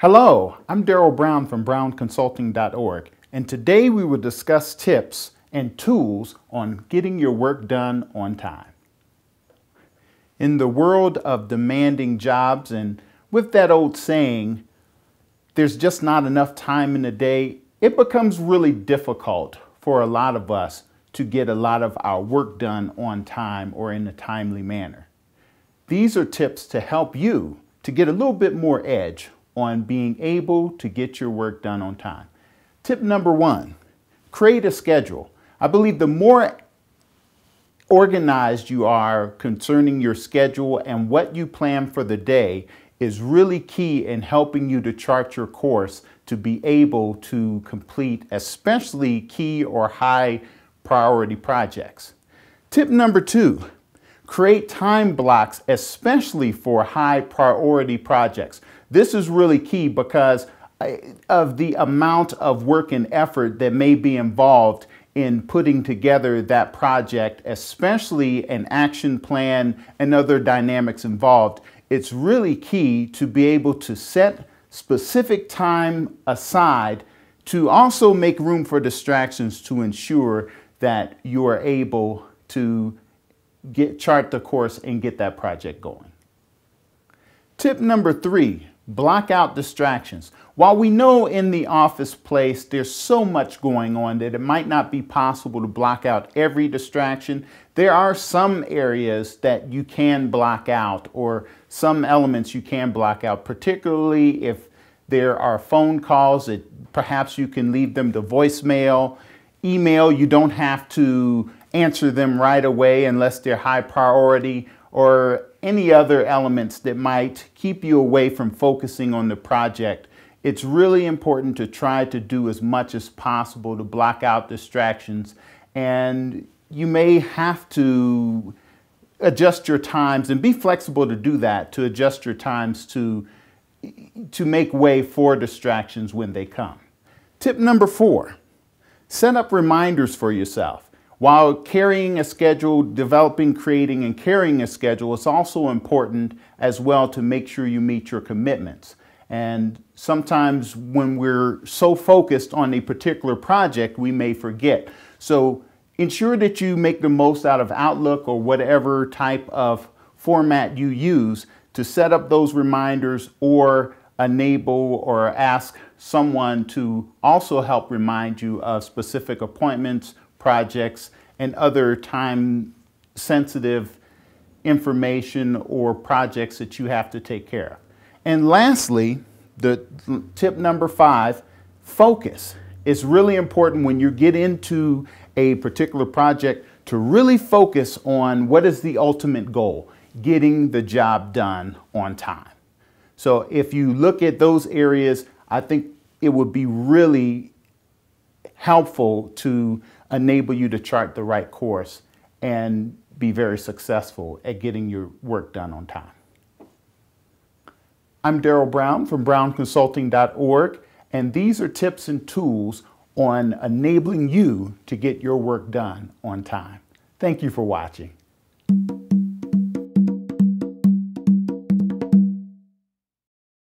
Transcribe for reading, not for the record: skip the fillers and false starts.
Hello, I'm Darryle Brown from brownconsulting.org, and today we will discuss tips and tools on getting your work done on time. In the world of demanding jobs, and with that old saying, there's just not enough time in the day, it becomes really difficult for a lot of us to get a lot of our work done on time or in a timely manner. These are tips to help you to get a little bit more edge on being able to get your work done on time. Tip number one, create a schedule. I believe the more organized you are concerning your schedule and what you plan for the day is really key in helping you to chart your course to be able to complete especially key or high priority projects. Tip number two, create time blocks especially for high priority projects. This is really key because of the amount of work and effort that may be involved in putting together that project, especially an action plan and other dynamics involved. It's really key to be able to set specific time aside to also make room for distractions to ensure that you are able to chart the course and get that project going. Tip number three, block out distractions. While we know in the office place there's so much going on that it might not be possible to block out every distraction, there are some areas that you can block out or some elements you can block out, particularly if there are phone calls that perhaps you can leave them to voicemail. Email, you don't have to answer them right away unless they're high priority, or any other elements that might keep you away from focusing on the project. It's really important to try to do as much as possible to block out distractions, and you may have to adjust your times and be flexible to do that, to adjust your times to make way for distractions when they come. Tip number four, set up reminders for yourself. While carrying a schedule, developing, creating, and carrying a schedule, it's also important as well to make sure you meet your commitments. And sometimes when we're so focused on a particular project, we may forget. So ensure that you make the most out of Outlook or whatever type of format you use to set up those reminders, or enable or ask someone to also help remind you of specific appointments, projects, and other time-sensitive information or projects that you have to take care of. And lastly, the tip number five, focus. It's really important when you get into a particular project to really focus on what is the ultimate goal, getting the job done on time. So if you look at those areas, I think it would be really helpful to enable you to chart the right course and be very successful at getting your work done on time. I'm Darryle Brown from brownconsulting.org, and these are tips and tools on enabling you to get your work done on time. Thank you for watching.